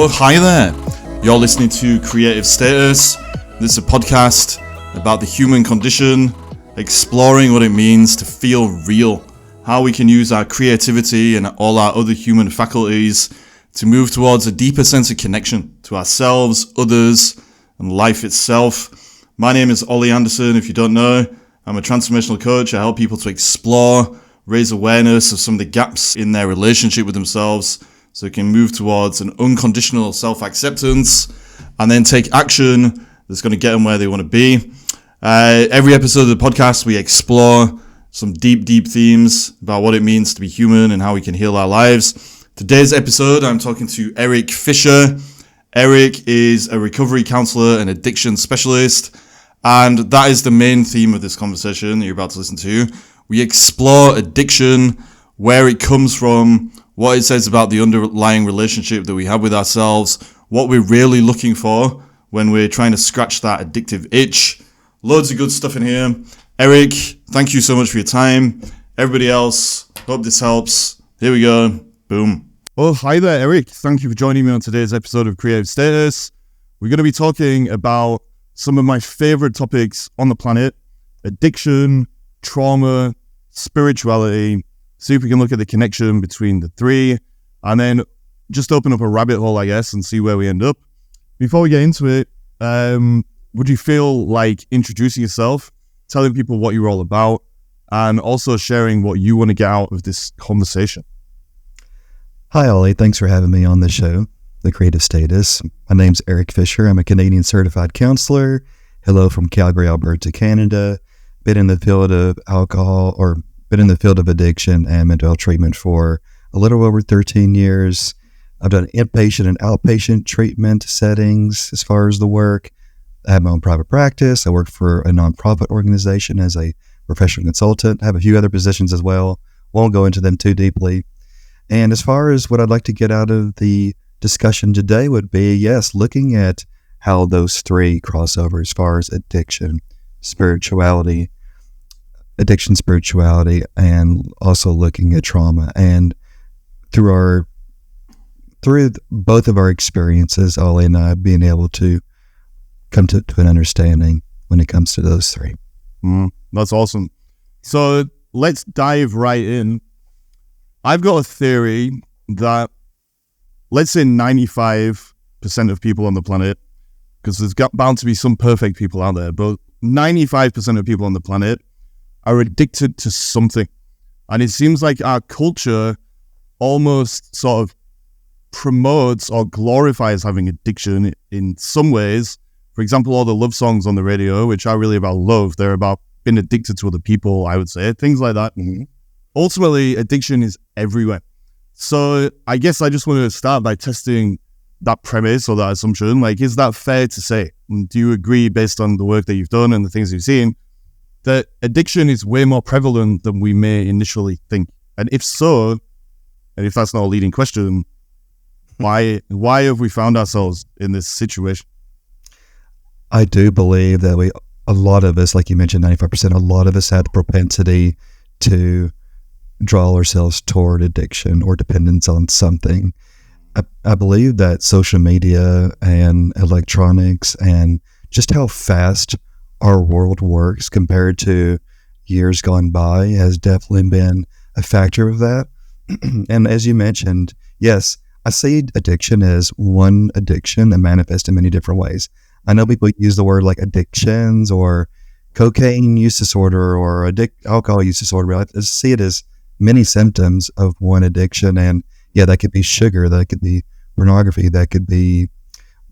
Oh, hi there. You're listening to Creative Status. This is a podcast about the human condition, exploring what it means to feel real, how we can use our creativity and all our other human faculties to move towards a deeper sense of connection to ourselves, others, and life itself. My name is Ollie Anderson. If you don't know, I'm a transformational coach. I help people to explore, raise awareness of some of the gaps in their relationship with themselves so they can move towards an unconditional self-acceptance and then take action that's going to get them where they want to be. Every episode of the podcast, we explore some deep themes about what it means to be human and how we can heal our lives. Today's episode, I'm talking to Eric Fisher. Eric is a recovery counselor and addiction specialist, and that is the main theme of this conversation that you're about to listen to. We explore addiction, where it comes from, what it says about the underlying relationship that we have with ourselves, what we're really looking for when we're trying to scratch that addictive itch. Loads of good stuff in here. Eric, thank you so much for your time. Everybody else, hope this helps. Here we go. Boom. Oh, hi there, Eric. Thank you for joining me on today's episode of Creative Status. We're going to be talking about some of my favorite topics on the planet: addiction, trauma, spirituality. See if we can look at the connection between the three, and then just open up a rabbit hole, I guess, and see where we end up. Before we get into it, would you feel like introducing yourself, telling people what you're all about, and also sharing what you want to get out of this conversation? Hi, Ollie. Thanks for having me on the show, The Creative Status. My name's Eric Fisher. I'm a Canadian certified counselor. Hello from Calgary, Alberta, Canada. Been in the field of addiction and mental health treatment for a little over 13 years. I've done inpatient and outpatient treatment settings as far as the work. I have my own private practice. I work for a nonprofit organization as a professional consultant. I have a few other positions as well. Won't go into them too deeply. And as far as what I'd like to get out of the discussion today would be, yes, looking at how those three cross over as far as addiction, spirituality, and also looking at trauma. And through both of our experiences, Ollie and I being able to come to an understanding when it comes to those three. That's awesome. So let's dive right in. I've got a theory that, let's say 95% of people on the planet, because there's bound to be some perfect people out there, but 95% of people on the planet are addicted to something. And it seems like our culture almost sort of promotes or glorifies having addiction in some ways. For example, all the love songs on the radio, which are really about love, they're about being addicted to other people, I would say, things like that. Mm-hmm. Ultimately, addiction is everywhere. So I guess I just want to start by testing that premise or that assumption. Like, is that fair to say? Do you agree, based on the work that you've done and the things you've seen, that addiction is way more prevalent than we may initially think? And if so, and if that's not a leading question, why have we found ourselves in this situation? I do believe that a lot of us, like you mentioned, 95%, a lot of us had the propensity to draw ourselves toward addiction or dependence on something. I believe that social media and electronics and just how fast our world works compared to years gone by has definitely been a factor of that. And as you mentioned, yes, I see addiction as one addiction that manifests in many different ways. I know people use the word like addictions or cocaine use disorder or alcohol use disorder. I see it as many symptoms of one addiction. And yeah, that could be sugar, that could be pornography, that could be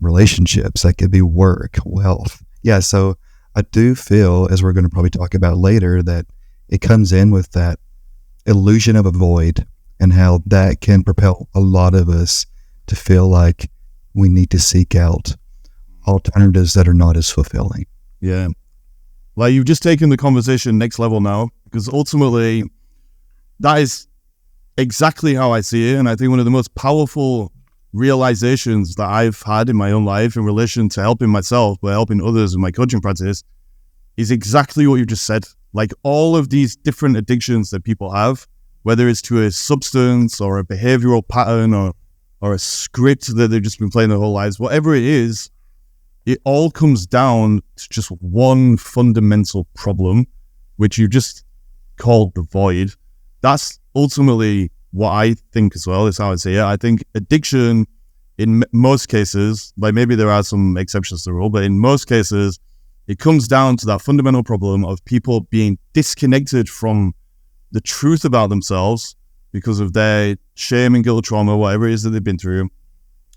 relationships, that could be work, wealth. Yeah, so I do feel, as we're going to probably talk about later, that it comes in with that illusion of a void and how that can propel a lot of us to feel like we need to seek out alternatives that are not as fulfilling. Yeah. Like, you've just taken the conversation next level now, because ultimately that is exactly how I see it. And I think one of the most powerful realizations that I've had in my own life in relation to helping myself, but helping others in my coaching practice, is exactly what you just said. Like, all of these different addictions that people have, whether it's to a substance or a behavioral pattern or or a script that they've just been playing their whole lives, whatever it is, it all comes down to just one fundamental problem, which you just called the void. That's ultimately what I think as well, is how I say it. I think addiction, in most cases, like maybe there are some exceptions to the rule, but in most cases, it comes down to that fundamental problem of people being disconnected from the truth about themselves because of their shame and guilt, trauma, whatever it is that they've been through.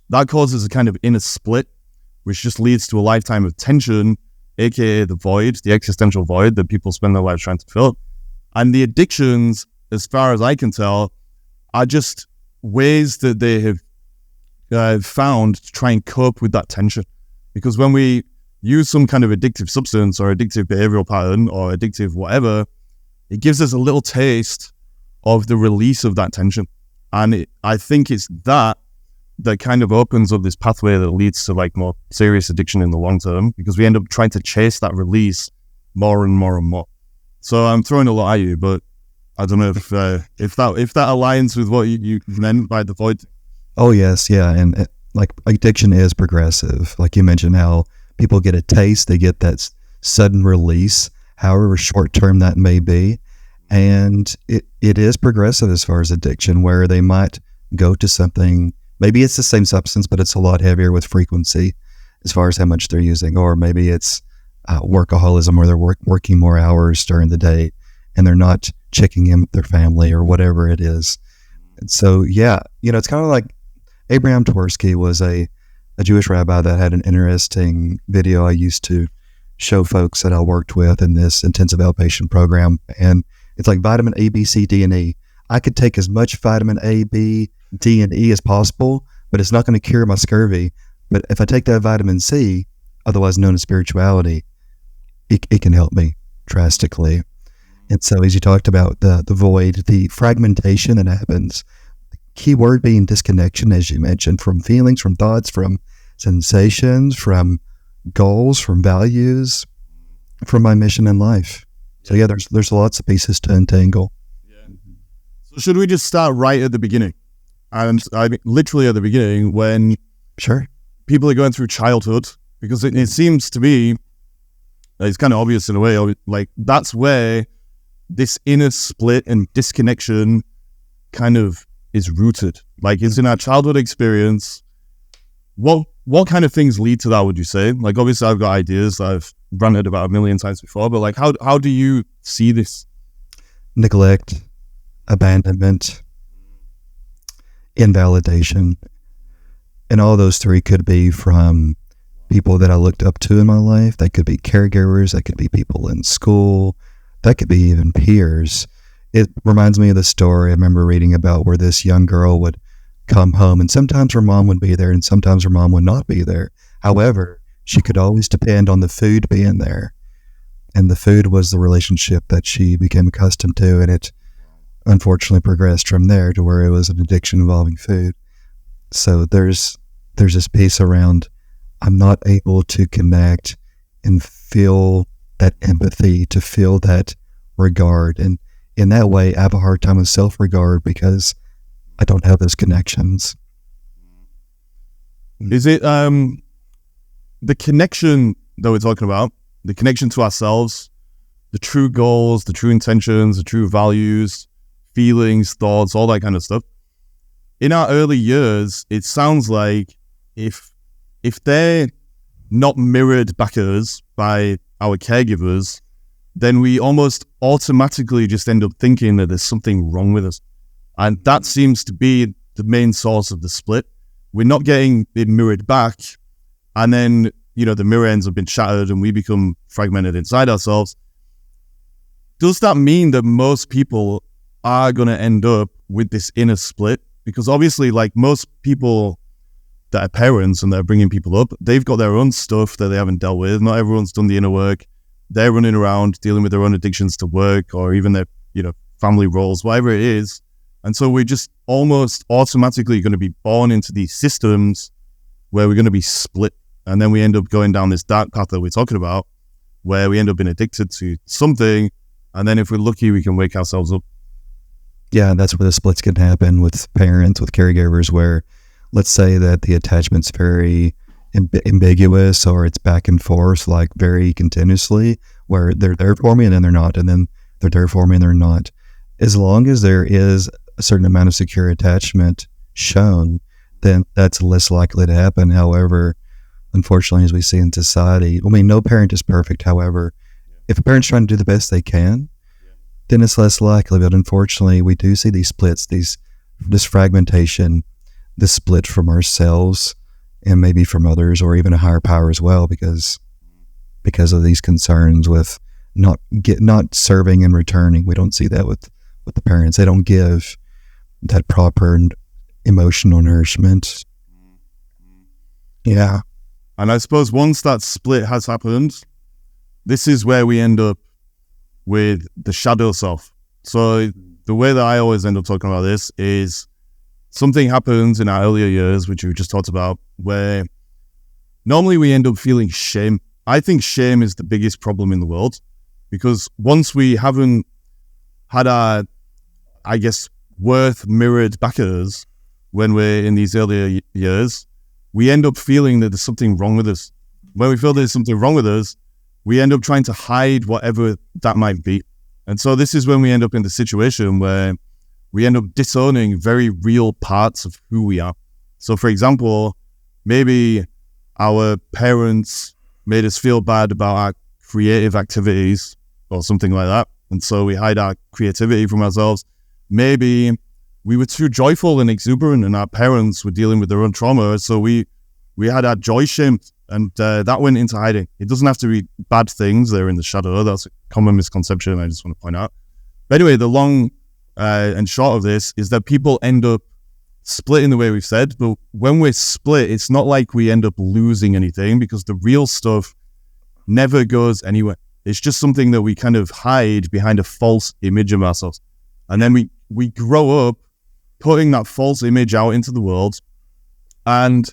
That causes a kind of inner split, which just leads to a lifetime of tension, aka the void, the existential void that people spend their lives trying to fill. And the addictions, as far as I can tell, are just ways that they have found to try and cope with that tension. Because when we use some kind of addictive substance or addictive behavioral pattern or addictive whatever, it gives us a little taste of the release of that tension. And I think it's that kind of opens up this pathway that leads to like more serious addiction in the long term, because we end up trying to chase that release more and more and more. So I'm throwing a lot at you, but I don't know if that aligns with what you meant by the void. Oh yes, yeah, and like addiction is progressive. Like you mentioned, how people get a taste, they get that sudden release, however short term that may be, and it is progressive as far as addiction, where they might go to something. Maybe it's the same substance, but it's a lot heavier with frequency as far as how much they're using, or maybe it's workaholism, where they're working more hours during the day and they're not checking in with their family or whatever it is. And so, yeah, it's kind of like Abraham Twersky was a Jewish rabbi that had an interesting video I used to show folks that I worked with in this intensive outpatient program. And it's like vitamin A, B, C, D, and E. I could take as much vitamin A, B, D, and E as possible, but it's not going to cure my scurvy. But if I take that vitamin C, otherwise known as spirituality, it can help me drastically. And so as you talked about the void, the fragmentation that happens, the key word being disconnection, as you mentioned, from feelings, from thoughts, from sensations, from goals, from values, from my mission in life. So yeah, there's lots of pieces to untangle. Yeah. So should we just start right at the beginning? And I mean, literally at the beginning, when Sure. people are going through childhood, because it seems to me, it's kind of obvious in a way, like that's where this inner split and disconnection kind of is rooted. Like it's in our childhood experience. What kind of things lead to that, would you say? Like obviously I've got ideas that I've ranted about a million times before, but like how do you see this? Neglect, abandonment, invalidation. And all those three could be from people that I looked up to in my life. That could be caregivers. That could be people in school. That could be even peers. It reminds me of the story I remember reading about where this young girl would come home and sometimes her mom would be there and sometimes her mom would not be there. However, she could always depend on the food being there. And the food was the relationship that she became accustomed to, and it unfortunately progressed from there to where it was an addiction involving food. So there's this piece around I'm not able to connect and feel that empathy, to feel that regard. And in that way, I have a hard time with self-regard because I don't have those connections. Is it the connection that we're talking about, the connection to ourselves, the true goals, the true intentions, the true values, feelings, thoughts, all that kind of stuff? In our early years, it sounds like if they're not mirrored back at us by our caregivers, then we almost automatically just end up thinking that there's something wrong with us. And that seems to be the main source of the split. We're not getting it mirrored back, and then, the mirror ends up being shattered and we become fragmented inside ourselves. Does that mean that most people are going to end up with this inner split? Because obviously, like most people that are parents and that are bringing people up, they've got their own stuff that they haven't dealt with. Not everyone's done the inner work. They're running around dealing with their own addictions to work or even their, family roles, whatever it is. And so we're just almost automatically going to be born into these systems where we're going to be split. And then we end up going down this dark path that we're talking about, where we end up being addicted to something. And then if we're lucky, we can wake ourselves up. Yeah, that's where the splits can happen with parents, with caregivers, where let's say that the attachment's very ambiguous, or it's back and forth, like very continuously, where they're there for me and then they're not, and then they're there for me and they're not. As long as there is a certain amount of secure attachment shown, then that's less likely to happen. However, unfortunately, as we see in society, I mean, no parent is perfect. However, if a parent's trying to do the best they can, then it's less likely. But unfortunately, we do see these splits, this fragmentation, this split from ourselves and maybe from others, or even a higher power as well, because of these concerns with not serving and returning. We don't see that with the parents. They don't give that proper emotional nourishment. Yeah. And I suppose once that split has happened, this is where we end up with the shadow self. So the way that I always end up talking about this is something happens in our earlier years, which we just talked about, where normally we end up feeling shame. I think shame is the biggest problem in the world, because once we haven't had our, I guess, worth mirrored back at us when we're in these earlier years, we end up feeling that there's something wrong with us. When we feel there's something wrong with us, we end up trying to hide whatever that might be. And so this is when we end up in the situation where we end up disowning very real parts of who we are. So for example, maybe our parents made us feel bad about our creative activities or something like that. And so we hide our creativity from ourselves. Maybe we were too joyful and exuberant and our parents were dealing with their own trauma. So we had our joy shamed, and that went into hiding. It doesn't have to be bad things. They're in the shadow. That's a common misconception I just want to point out. But anyway, the long and short of this is that people end up splitting the way we've said, but when we're split, it's not like we end up losing anything, because the real stuff never goes anywhere. It's just something that we kind of hide behind a false image of ourselves. And then we grow up putting that false image out into the world. And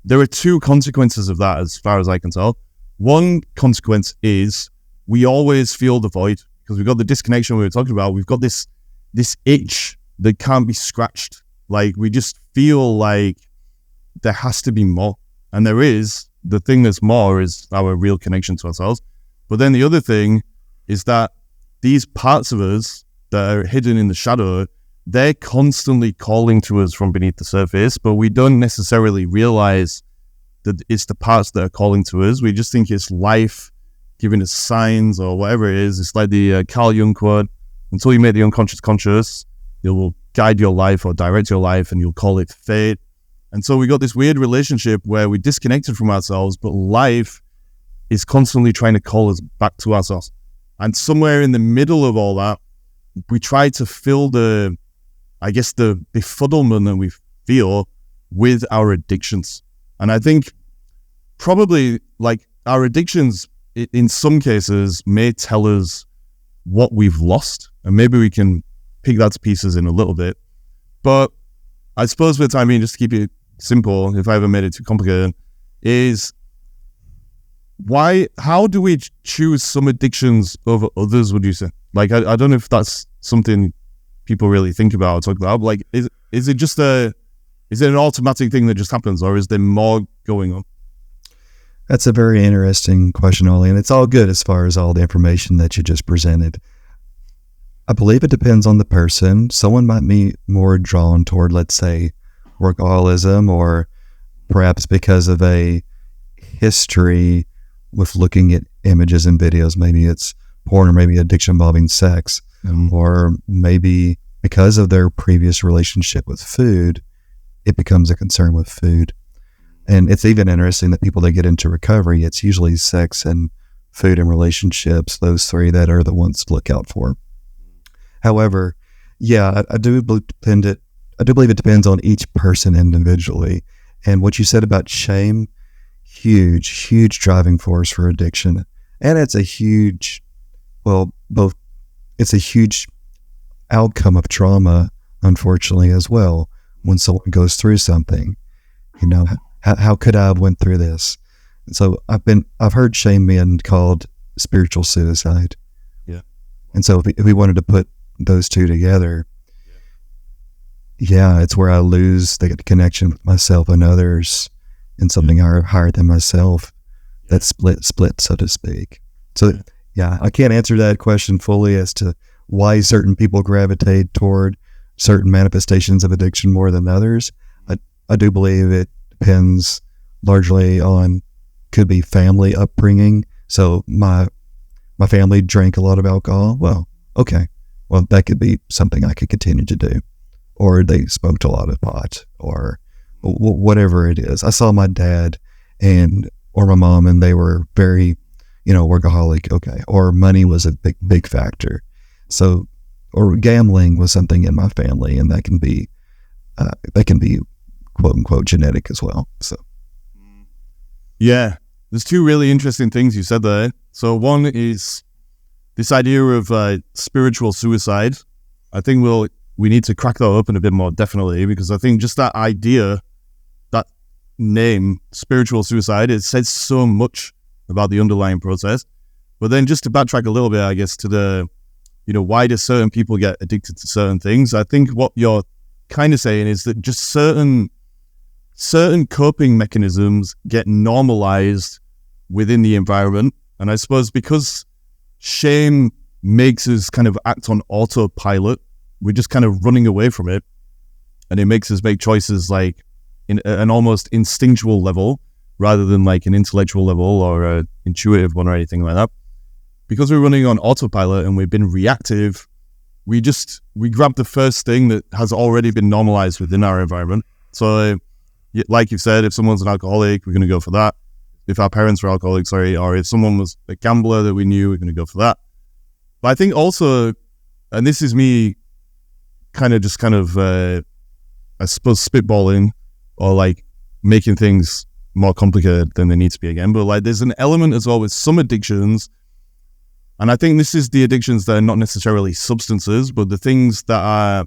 there are two consequences of that, as far as I can tell. One consequence is we always feel the void, because we've got the disconnection we were talking about. We've got this itch that can't be scratched. Like, we just feel like there has to be more. And there is. The thing that's more is our real connection to ourselves. But then the other thing is that these parts of us that are hidden in the shadow, they're constantly calling to us from beneath the surface, but we don't necessarily realize that it's the parts that are calling to us. We just think it's life giving us signs or whatever it is. It's like the Carl Jung quote, until you make the unconscious conscious, it will guide your life or direct your life, and you'll call it fate. And so we got this weird relationship where we're disconnected from ourselves, but life is constantly trying to call us back to ourselves. And somewhere in the middle of all that, we try to fill the befuddlement that we feel with our addictions. And I think probably like our addictions in some cases may tell us what we've lost, and maybe we can pick that to pieces in a little bit. But I suppose for the time being, just to keep it simple, if I ever made it too complicated, is how do we choose some addictions over others, would you say? Like, I don't know if that's something people really think about or talk about. Like, is it an automatic thing that just happens, or is there more going on? That's a very interesting question, Ollie, and it's all good as far as all the information that you just presented. I believe it depends on the person. Someone might be more drawn toward, let's say, workaholism, or perhaps because of a history with looking at images and videos. Maybe it's porn, or maybe addiction involving sex, or maybe because of their previous relationship with food, it becomes a concern with food. And it's even interesting that people that get into recovery, it's usually sex and food and relationships, those three that are the ones to look out for. However, yeah, I do believe it depends on each person individually. And what you said about shame, huge driving force for addiction. And it's a huge outcome of trauma, unfortunately, as well. When someone goes through something, how could I have went through this? And so I've heard shame being called spiritual suicide. Yeah. And so if we wanted to put those two together, yeah, it's where I lose the connection with myself and others in something higher than myself. That split, so to speak. So, yeah, I can't answer that question fully as to why certain people gravitate toward certain manifestations of addiction more than others. I do believe it depends largely on, could be family upbringing. So my family drank a lot of alcohol. Well, okay. Well, that could be something I could continue to do. Or they smoked a lot of pot, or whatever it is. I saw my dad or my mom, and they were very, workaholic. Okay. Or money was a big factor. So, or gambling was something in my family, and that can be quote unquote genetic as well. So, yeah, there's two really interesting things you said there. So one is this idea of spiritual suicide. I think we need to crack that open a bit more, definitely, because I think just that idea, that name, spiritual suicide, it says so much about the underlying process. But then just to backtrack a little bit, I guess, to the, why do certain people get addicted to certain things? I think what you're kind of saying is that just certain coping mechanisms get normalized within the environment. And I suppose because shame makes us kind of act on autopilot, we're just kind of running away from it. And it makes us make choices like in an almost instinctual level rather than like an intellectual level or an intuitive one or anything like that. Because we're running on autopilot and we've been reactive, we grab the first thing that has already been normalized within our environment. So like you said, if someone's an alcoholic, we're going to go for that. If our parents were alcoholics, or if someone was a gambler that we knew, we're going to go for that. But I think also, and this is me I suppose spitballing or like making things more complicated than they need to be again. But like there's an element as well with some addictions, and I think this is the addictions that are not necessarily substances, but the things that are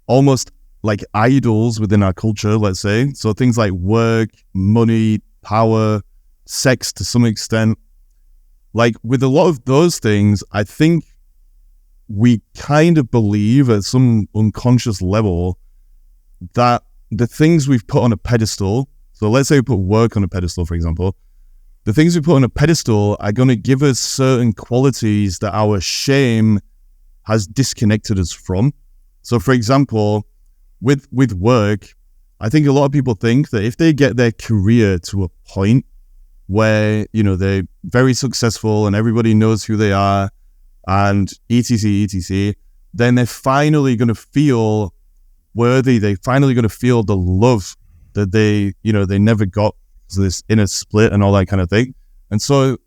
almost like idols within our culture, let's say. So things like work, money, power, sex to some extent. Like with a lot of those things, I think we kind of believe at some unconscious level that the things we've put on a pedestal, so let's say we put work on a pedestal, for example, the things we put on a pedestal are going to give us certain qualities that our shame has disconnected us from. So for example, with work, I think a lot of people think that if they get their career to a point where, they're very successful and everybody knows who they are and etc, then they're finally going to feel worthy. They're finally going to feel the love that they never got, this inner split and all that kind of thing. And so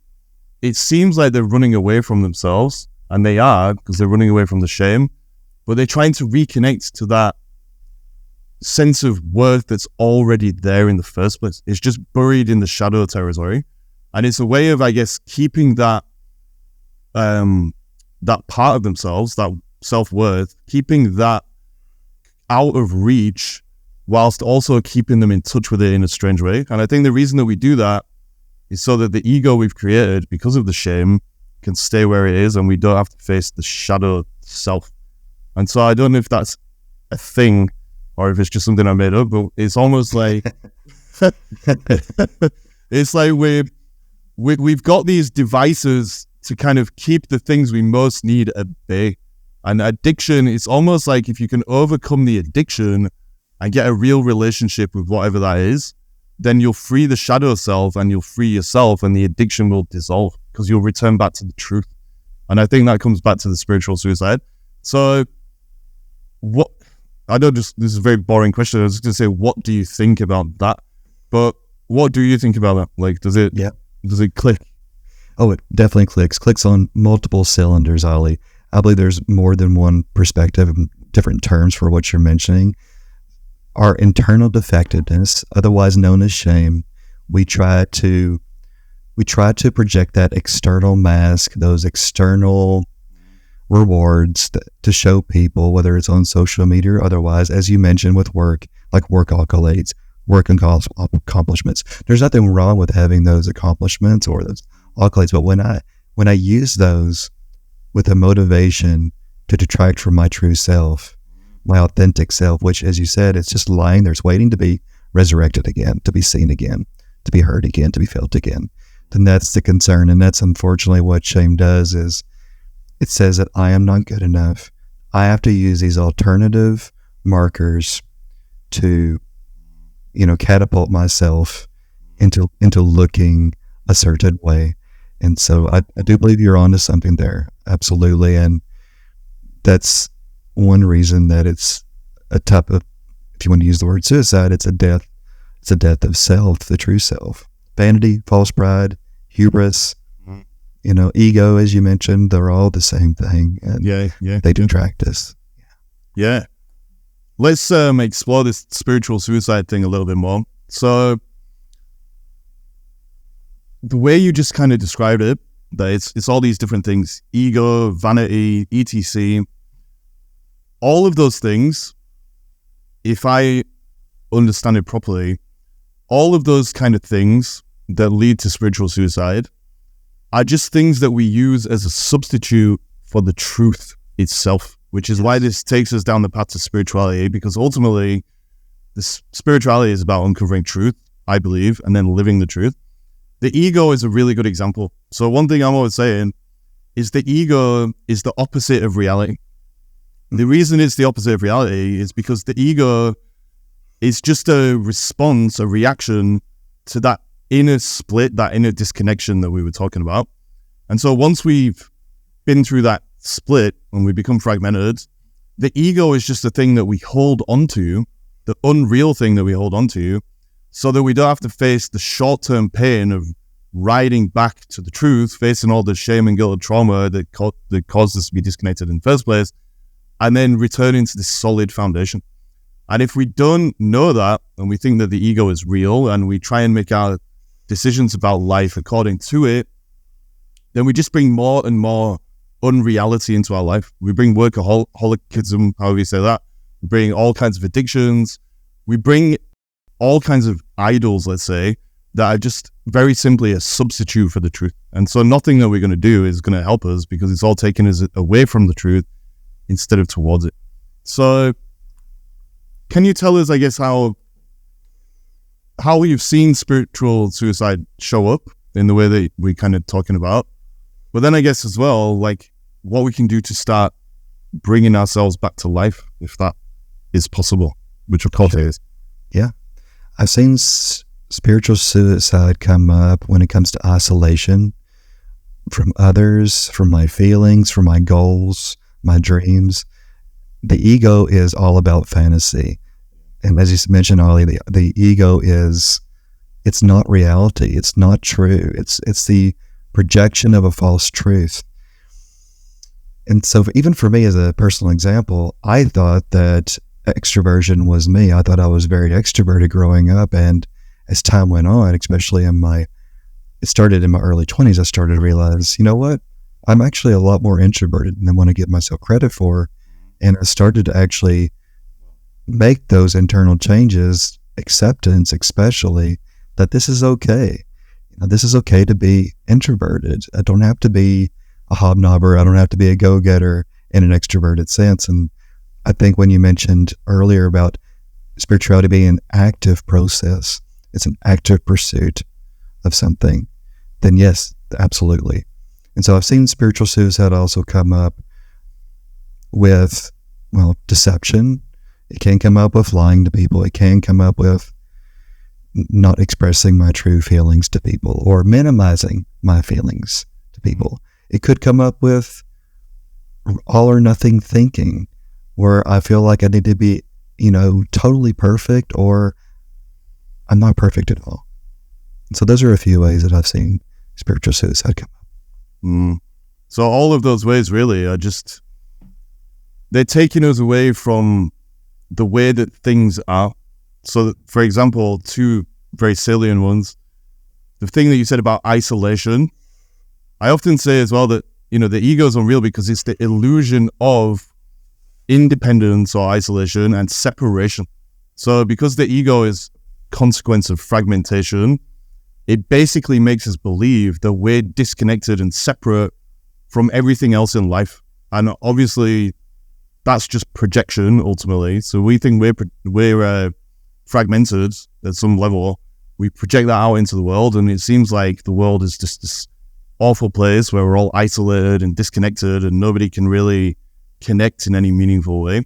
it seems like they're running away from themselves, and they are, because they're running away from the shame, but they're trying to reconnect to that sense of worth that's already there in the first place. It's just buried in the shadow territory, and it's a way of, I guess, keeping that that part of themselves, that self-worth, keeping that out of reach whilst also keeping them in touch with it in a strange way. And I think the reason that we do that is so that the ego we've created because of the shame can stay where it is, and we don't have to face the shadow self. And so I don't know if that's a thing or if it's just something I made up, but it's almost like it's like we've got these devices to kind of keep the things we most need at bay. And addiction, it's almost like if you can overcome the addiction and get a real relationship with whatever that is, then you'll free the shadow self and you'll free yourself, and the addiction will dissolve because you'll return back to the truth. And I think that comes back to the spiritual suicide. So this is a very boring question. I was just going to say, what do you think about that? But what do you think about that? Like, does it click? Oh, it definitely clicks on multiple cylinders, Ollie. I believe there's more than one perspective and different terms for what you're mentioning. Our internal defectiveness, otherwise known as shame, we try to project that external mask, those external rewards to show people, whether it's on social media or otherwise, as you mentioned with work, like work accolades, work accomplishments. There's nothing wrong with having those accomplishments or those accolades, but when I use those with a motivation to detract from my true self, my authentic self, which, as you said, it's just lying there. It's waiting to be resurrected again, to be seen again, to be heard again, to be felt again. Then that's the concern. And that's unfortunately what shame does, is it says that I am not good enough. I have to use these alternative markers to, catapult myself into looking a certain way. And so I do believe you're onto something there. Absolutely. And that's one reason that it's a type of, if you want to use the word suicide, it's a death. It's a death of self, the true self. Vanity, false pride, hubris, ego, as you mentioned, they're all the same thing. And they detract us. Yeah. Let's explore this spiritual suicide thing a little bit more. So the way you just kind of described it, that it's all these different things, ego, vanity, etc. All of those things, if I understand it properly, all of those kind of things that lead to spiritual suicide are just things that we use as a substitute for the truth itself, which is why this takes us down the path to spirituality, because ultimately this spirituality is about uncovering truth, I believe, and then living the truth. The ego is a really good example. So one thing I'm always saying is the ego is the opposite of reality. The reason it's the opposite of reality is because the ego is just a response, a reaction to that inner split, that inner disconnection that we were talking about. And so once we've been through that split and we become fragmented, the ego is just the thing that we hold onto, the unreal thing that we hold onto, so that we don't have to face the short-term pain of riding back to the truth, facing all the shame and guilt and trauma that caused us to be disconnected in the first place, and then returning to this solid foundation. And if we don't know that, and we think that the ego is real, and we try and make our decisions about life according to it, then we just bring more and more unreality into our life. We bring workaholicism, however you say that. We bring all kinds of addictions. We bring all kinds of idols, let's say, that are just very simply a substitute for the truth. And so nothing that we're going to do is going to help us, because it's all taking us away from the truth instead of towards it. So can you tell us, I guess, how you've seen spiritual suicide show up in the way that we're kind of talking about? But then I guess as well, like, what we can do to start bringing ourselves back to life, if that is possible, which of course it is. Yeah. I've seen spiritual suicide come up when it comes to isolation from others, from my feelings, from my goals, my dreams. The ego is all about fantasy. And as you mentioned, Ollie, the ego it's not reality. It's not true. It's the projection of a false truth. And so even for me, as a personal example, I thought that extroversion was me. I thought I was very extroverted growing up. And as time went on, especially it started in my early 20s, I started to realize, you know what? I'm actually a lot more introverted than I want to give myself credit for. And I started to actually make those internal changes, acceptance especially, that this is okay. This is okay to be introverted. I don't have to be a hobnobber. I don't have to be a go-getter in an extroverted sense. And I think when you mentioned earlier about spirituality being an active process, it's an active pursuit of something, then yes, absolutely. And so I've seen spiritual suicide also come up with, deception. It can come up with lying to people. It can come up with not expressing my true feelings to people or minimizing my feelings to people. It could come up with all or nothing thinking, where I feel like I need to be, totally perfect, or I'm not perfect at all. So those are a few ways that I've seen spiritual suicide come up. So all of those ways really are just, they're taking us away from the way that things are. So for example, two very salient ones, the thing that you said about isolation, I often say as well that, the ego is unreal because it's the illusion of independence or isolation and separation. So because the ego is consequence of fragmentation, it basically makes us believe that we're disconnected and separate from everything else in life. And obviously that's just projection ultimately. So we think we're fragmented at some level. We project that out into the world, and it seems like the world is just this awful place where we're all isolated and disconnected, and nobody can really connect in any meaningful way.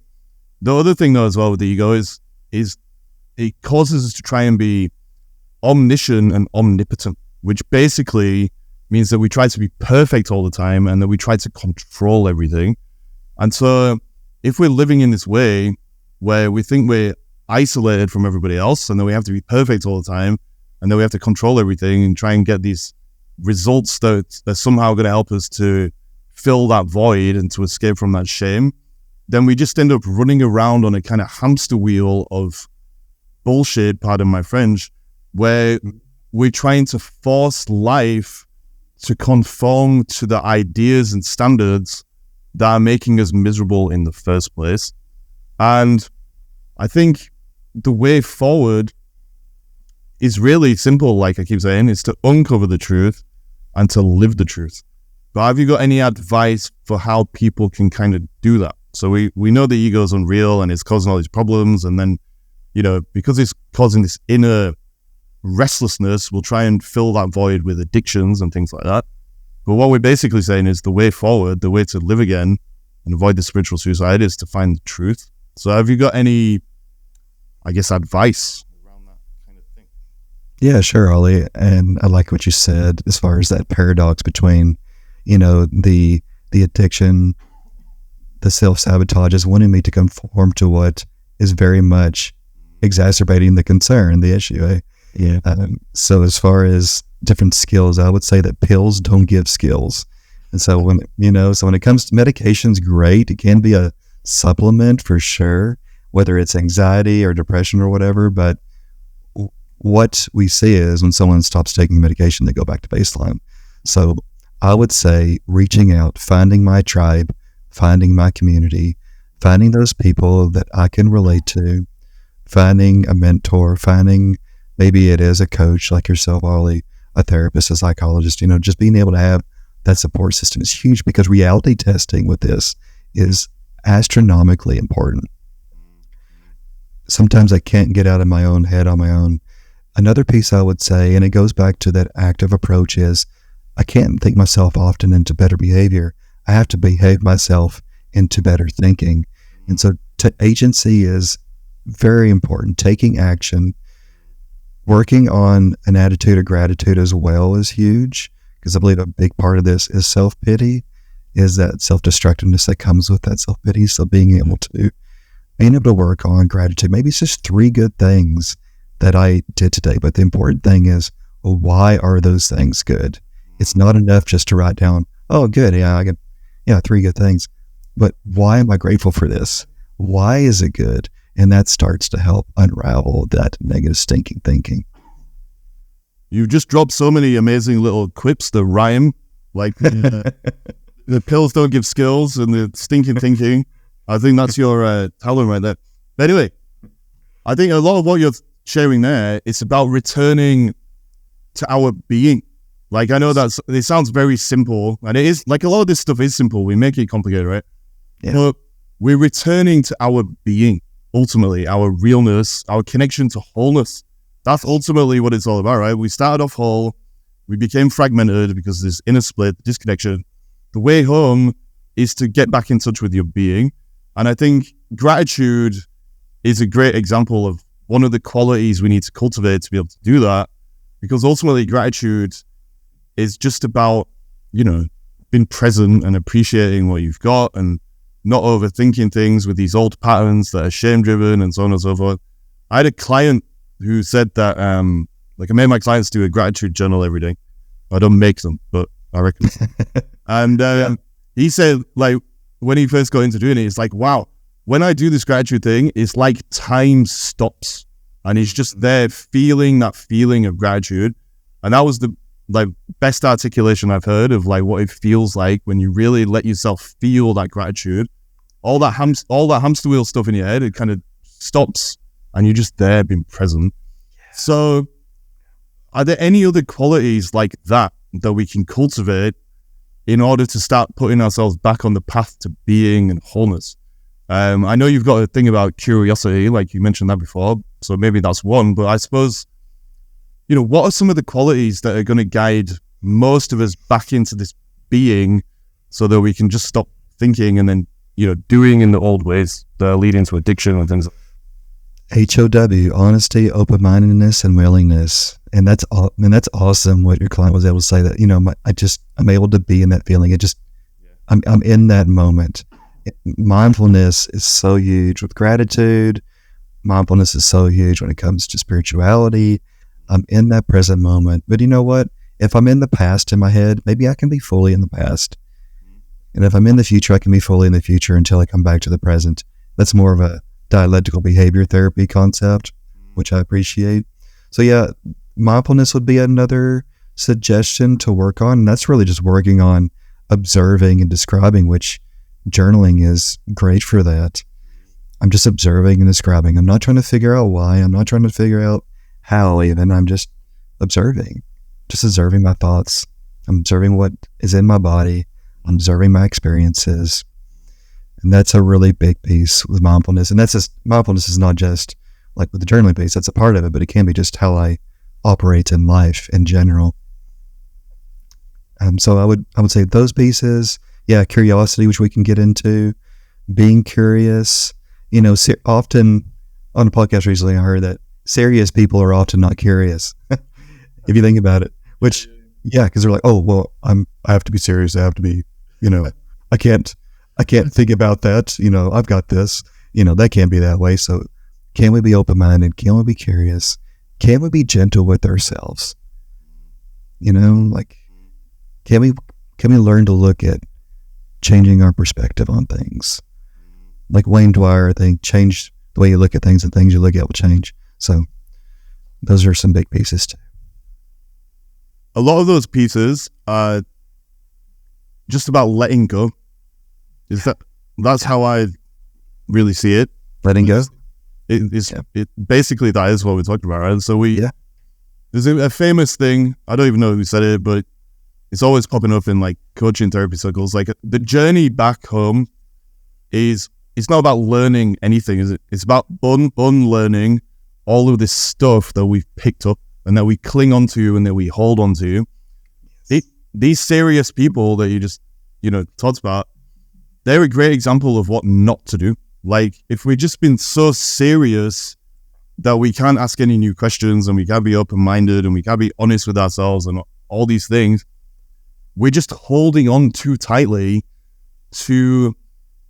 The other thing though as well with the ego is it causes us to try and be omniscient and omnipotent, which basically means that we try to be perfect all the time and that we try to control everything. And so if we're living in this way where we think we're isolated from everybody else and that we have to be perfect all the time and that we have to control everything and try and get these results that are somehow going to help us to fill that void and to escape from that shame, then we just end up running around on a kind of hamster wheel of bullshit, pardon my French, where we're trying to force life to conform to the ideas and standards that are making us miserable in the first place. And I think the way forward is really simple, like I keep saying, is to uncover the truth and to live the truth. But have you got any advice for how people can kind of do that? So we know the ego is unreal and it's causing all these problems, and then, because it's causing this inner restlessness, we'll try and fill that void with addictions and things like that. But what we're basically saying is the way forward, the way to live again and avoid the spiritual suicide is to find the truth. So have you got any, advice around that kind of thing? Yeah, sure, Ollie. And I like what you said as far as that paradox between, the addiction, the self-sabotage is wanting me to conform to what is very much exacerbating the concern, the issue. Eh? Yeah. So as far as different skills, I would say that pills don't give skills. And so when it comes to medications, great. It can be a supplement for sure, whether it's anxiety or depression or whatever. But what we see is when someone stops taking medication, they go back to baseline. So I would say reaching out, finding my tribe, finding my community, finding those people that I can relate to, finding a mentor, finding maybe it is a coach like yourself, Ollie, a therapist, a psychologist, just being able to have that support system is huge, because reality testing with this is astronomically important. Sometimes I can't get out of my own head on my own. Another piece I would say, and it goes back to that active approach, is I can't think myself often into better behavior. I have to behave myself into better thinking. And so agency is very important. Taking action, working on an attitude of gratitude as well is huge, because I believe a big part of this is self-pity, is that self-destructiveness that comes with that self-pity. So being able to work on gratitude. Maybe it's just 3 good things that I did today, but the important thing is, well, why are those things good? It's not enough just to write down, oh, good, I got 3 good things, but why am I grateful for this? Why is it good? And that starts to help unravel that negative stinking thinking. You've just dropped so many amazing little quips that rhyme, like the pills don't give skills and the stinking thinking. I think that's your talent right there. But anyway, I think a lot of what you're sharing there, it's about returning to our being. Like, I know it sounds very simple, and it is, like, a lot of this stuff is simple. We make it complicated, right? Yeah. But we're returning to our being, ultimately, our realness, our connection to wholeness. That's ultimately what it's all about, right? We started off whole, we became fragmented because of this inner split, disconnection. The way home is to get back in touch with your being. And I think gratitude is a great example of one of the qualities we need to cultivate to be able to do that, because ultimately gratitude is just about, being present and appreciating what you've got and not overthinking things with these old patterns that are shame-driven and so on and so forth. I had a client who said that, I made my clients do a gratitude journal every day. I don't make them, but I reckon. And he said, when he first got into doing it, it's like, wow, when I do this gratitude thing, it's like time stops. And he's just there feeling that feeling of gratitude. And that was the best articulation I've heard of what it feels like when you really let yourself feel that gratitude. All that hamster wheel stuff in your head, it kind of stops and you're just there being present. Yeah. So are there any other qualities like that we can cultivate in order to start putting ourselves back on the path to being and wholeness? I know you've got a thing about curiosity, like you mentioned that before, so maybe that's one, but I suppose, what are some of the qualities that are going to guide most of us back into this being so that we can just stop thinking and then, doing in the old ways that are leading to addiction and things like HOW, honesty, open-mindedness, and willingness. And that's awesome what your client was able to say, that, I'm able to be in that feeling. I'm in that moment. Mindfulness is so huge with gratitude. Mindfulness is so huge when it comes to spirituality. I'm in that present moment. But you know what? If I'm in the past in my head, maybe I can be fully in the past. And if I'm in the future, I can be fully in the future until I come back to the present. That's more of a dialectical behavior therapy concept, which I appreciate. So yeah, mindfulness would be another suggestion to work on. And that's really just working on observing and describing, which journaling is great for that. I'm just observing and describing. I'm not trying to figure out why. I'm not trying to figure out how even. I'm just observing my thoughts. I'm observing what is in my body. I'm observing my experiences. And that's a really big piece with mindfulness. And mindfulness is not just like with the journaling piece, that's a part of it, but it can be just how I operate in life in general. So I would say those pieces, yeah, curiosity, which we can get into, being curious. Often on a podcast recently, I heard that serious people are often not curious. If you think about it, which, yeah, because they're like, oh, well, I have to be serious. I have to be, I can't think about that. I've got this, that can't be that way. So can we be open-minded? Can we be curious? Can we be gentle with ourselves? Can we learn to look at changing our perspective on things? Like Wayne Dwyer, I think, change the way you look at things and things you look at will change. So those are some big pieces too. a lot of those pieces are just about letting go. That's how I really see it. Letting go. It basically that is what we're talking about, right? So there's a famous thing, I don't even know who said it, but it's always popping up in like coaching therapy circles. Like the journey back home it's not about learning anything, is it? It's about unlearning all of this stuff that we've picked up and that we cling on to and that we hold on to. These serious people that you just, talked about, they're a great example of what not to do. Like, if we've just been so serious that we can't ask any new questions and we can't be open-minded and we can't be honest with ourselves and all these things, we're just holding on too tightly to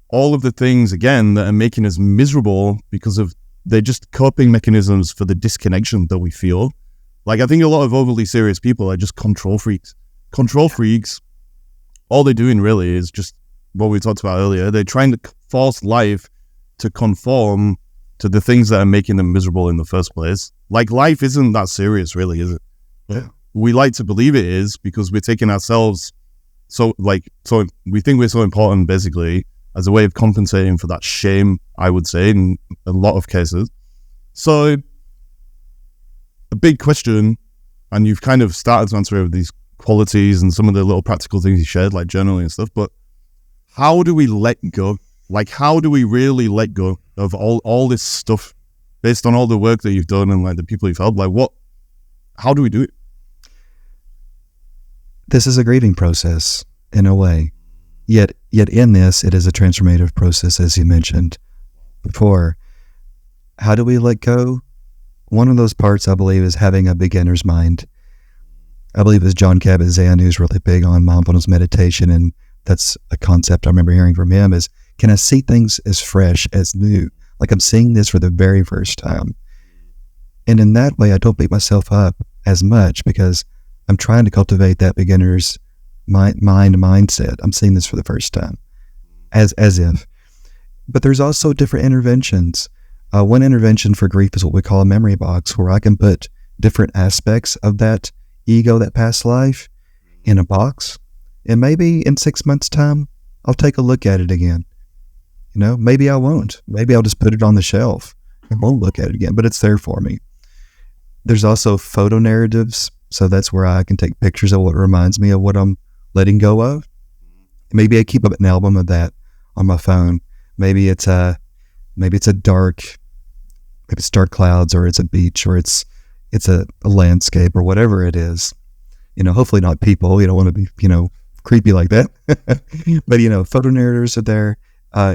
all of the things, again, that are making us miserable because of they're just coping mechanisms for the disconnection that we feel. Like, I think a lot of overly serious people are just control freaks. Control freaks, all they're doing really is just what we talked about earlier. They're trying to force life to conform to the things that are making them miserable in the first place. Like, life isn't that serious, really, is it? Yeah. We like to believe it is because we're taking ourselves so we think we're so important, basically, as a way of compensating for that shame, I would say, in a lot of cases. So a big question, and you've kind of started to answer with these qualities and some of the little practical things you shared, like journaling and stuff, but how do we let go? Like, how do we really let go of all this stuff based on all the work that you've done and like the people you've helped? Like, how do we do it? This is a grieving process in a way. Yet in this, it is a transformative process, as you mentioned before. How do we let go? One of those parts, I believe, is having a beginner's mind. I believe it's John Kabat-Zinn, who's really big on mindfulness meditation, and that's a concept I remember hearing from him is, can I see things as fresh, as new? Like I'm seeing this for the very first time. And in that way, I don't beat myself up as much because I'm trying to cultivate that beginner's mindset. I'm seeing this for the first time, as if. But there's also different interventions. One intervention for grief is what we call a memory box, where I can put different aspects of that ego, that past life, in a box. And maybe in 6 months' time, I'll take a look at it again. Maybe I won't. Maybe I'll just put it on the shelf and won't look at it again, but it's there for me. There's also photo narratives. So that's where I can take pictures of what reminds me of what I'm letting go of. Maybe I keep up an album of that on my phone. Maybe it's dark clouds, or it's a beach, or it's a landscape, or whatever it is. Hopefully not people. You don't want to be, creepy like that. But, photo narrators are there.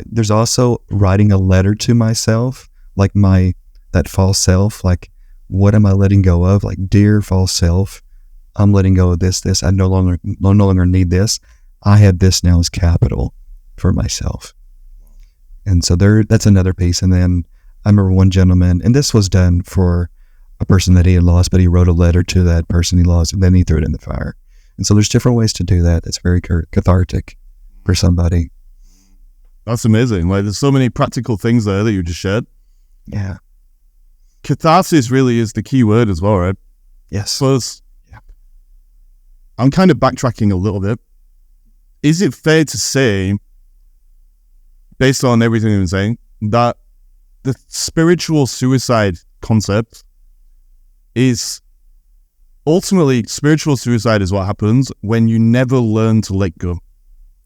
There's also writing a letter to myself, like that false self. Like, what am I letting go of? Like, dear false self, I'm letting go of this. I no longer need this. I have this now as capital for myself. And so that's another piece. And then I remember one gentleman, and this was done for a person that he had lost, but he wrote a letter to that person he lost, and then he threw it in the fire. And so there's different ways to do that. That's very cathartic for somebody. That's amazing. Like, there's so many practical things there that you just shared. Yeah. Catharsis really is the key word as well, right? Yes. So I'm kind of backtracking a little bit. Is it fair to say, based on everything you've been saying, that the spiritual suicide concept is ultimately, spiritual suicide is what happens when you never learn to let go,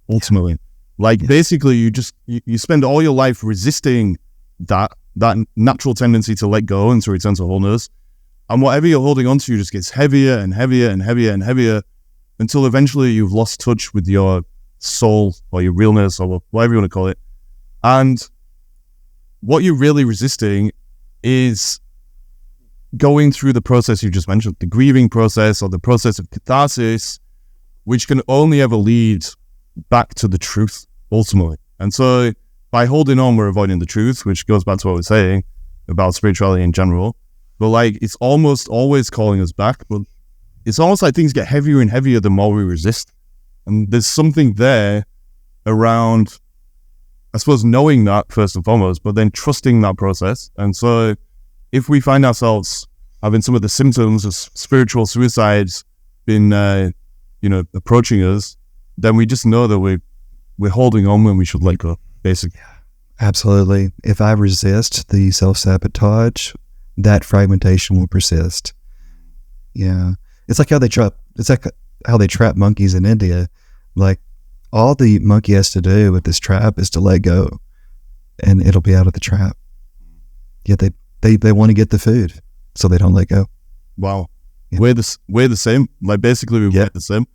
ultimately? Like, basically, you spend all your life resisting that natural tendency to let go and to return to wholeness. And whatever you're holding on to just gets heavier and heavier and heavier and heavier until eventually you've lost touch with your soul or your realness or whatever you want to call it. And what you're really resisting is going through the process you just mentioned, the grieving process or the process of catharsis, which can only ever lead back to the truth, ultimately. And so by holding on, we're avoiding the truth, which goes back to what we're saying about spirituality in general. But like, it's almost always calling us back, but it's almost like things get heavier and heavier the more we resist. And there's something there around, I suppose, knowing that first and foremost, but then trusting that process. And so if we find ourselves having some of the symptoms of spiritual suicides been, approaching us, then we just know that we're holding on when we should let go, basically. Absolutely. If I resist the self-sabotage, that fragmentation will persist. Yeah. It's like how they trap monkeys in India. Like, all the monkey has to do with this trap is to let go, and it'll be out of the trap. Yet they want to get the food, so they don't let go. Wow. Yeah. We're the same. Like, basically, we're the same.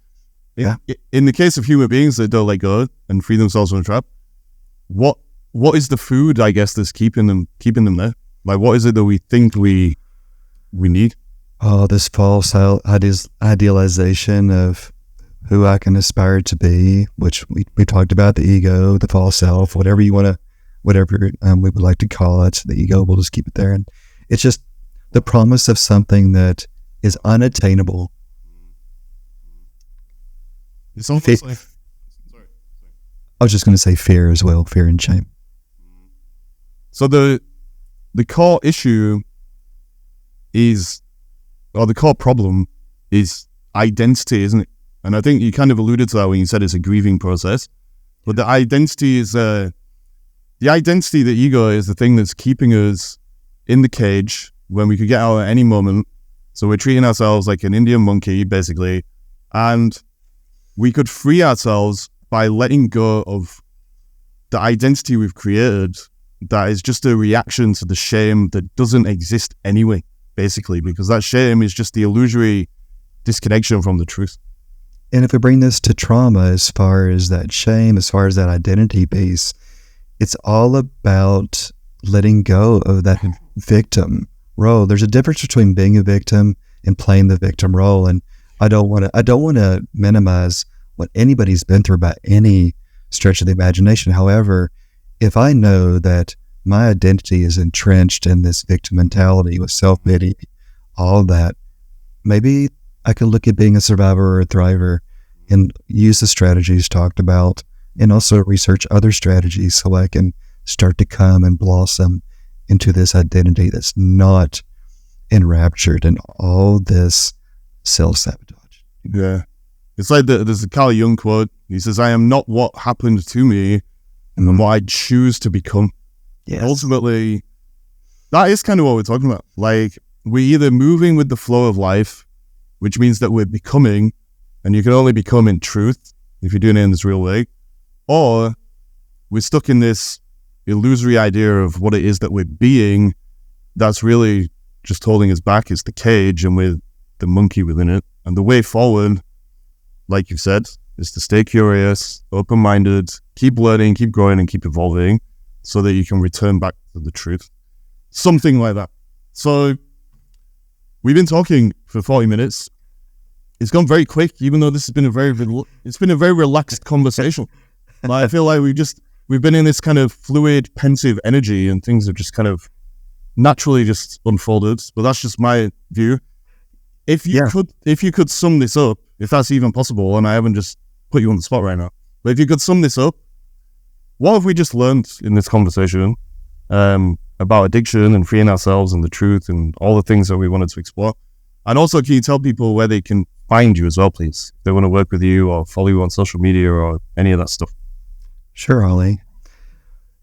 Yeah. In the case of human beings that don't let go and free themselves from the trap, what is the food, I guess, that's keeping them there? Like, what is it that we think we need? Oh, this false idealization of who I can aspire to be, which we talked about, the ego, the false self, whatever we would like to call it. The ego, we'll just keep it there. And it's just the promise of something that is unattainable. It's almost like... Sorry. I was just going to say fear as well, fear and shame. So the core issue is, or the core problem is identity, isn't it? And I think you kind of alluded to that when you said it's a grieving process. But the identity is, the ego is the thing that's keeping us in the cage when we could get out at any moment. So we're treating ourselves like an Indian monkey, basically. And we could free ourselves by letting go of the identity we've created that is just a reaction to the shame that doesn't exist anyway, basically, because that shame is just the illusory disconnection from the truth. And if we bring this to trauma, as far as that shame, as far as that identity piece, it's all about letting go of that victim role. There's a difference between being a victim and playing the victim role. And I don't want to minimize what anybody's been through by any stretch of the imagination. However, if I know that my identity is entrenched in this victim mentality with self-pity, all that, maybe I could look at being a survivor or a thriver and use the strategies talked about, and also research other strategies so I can start to come and blossom into this identity that's not enraptured in all this self-sabotage. Yeah. It's like there's a Carl Jung quote. He says, "I am not what happened to me, and what I choose to become." Yes. Ultimately, that is kind of what we're talking about. Like, we're either moving with the flow of life, which means that we're becoming, and you can only become in truth if you're doing it in this real way, or we're stuck in this illusory idea of what it is that we're being, that's really just holding us back. It's the cage and we're the monkey within it. And the way forward, like you said, is to stay curious, open-minded, keep learning, keep growing, and keep evolving so that you can return back to the truth. Something like that. So we've been talking for 40 minutes. It's gone very quick, even though this has been a very relaxed conversation. Like, I feel like we've been in this kind of fluid, pensive energy, and things have just kind of naturally just unfolded. But that's just my view. If you could sum this up, if that's even possible, and I haven't just put you on the spot right now, but if you could sum this up, what have we just learned in this conversation about addiction and freeing ourselves and the truth and all the things that we wanted to explore? And also, can you tell people where they can find you as well, please? If they want to work with you or follow you on social media or any of that stuff. Sure, Ollie.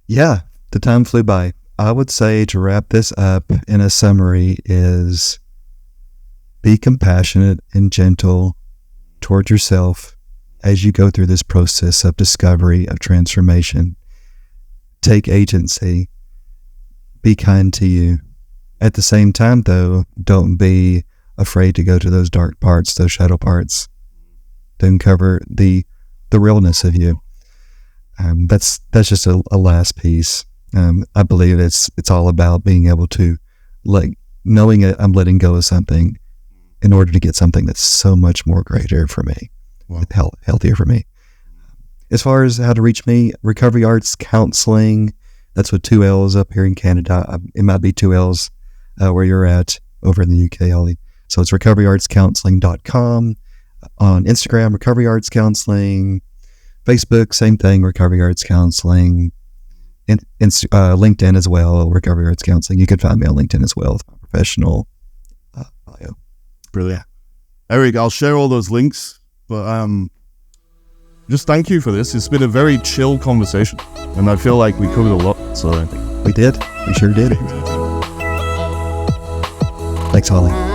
Yeah, the time flew by. I would say, to wrap this up in a summary, is be compassionate and gentle toward yourself as you go through this process of discovery, of transformation. Take agency. Be kind to you. At the same time, though, don't be afraid to go to those dark parts, those shadow parts, to uncover the realness of you. That's just a last piece. I believe it's all about being able to, knowing I'm letting go of something in order to get something that's so much more greater for me, healthier for me. As far as how to reach me, Recovery Arts Counseling, that's with 2 L's up here in Canada. It might be 2 L's where you're at over in the UK, Ollie. So it's recoveryartscounseling.com. On Instagram, Recovery Arts Counseling. Facebook, same thing, Recovery Arts Counseling. LinkedIn as well, Recovery Arts Counseling. You can find me on LinkedIn as well with my professional bio. Brilliant. Eric, I'll share all those links, but just thank you for this. It's been a very chill conversation, and I feel like we covered a lot. So we did. We sure did. Thanks, Holly.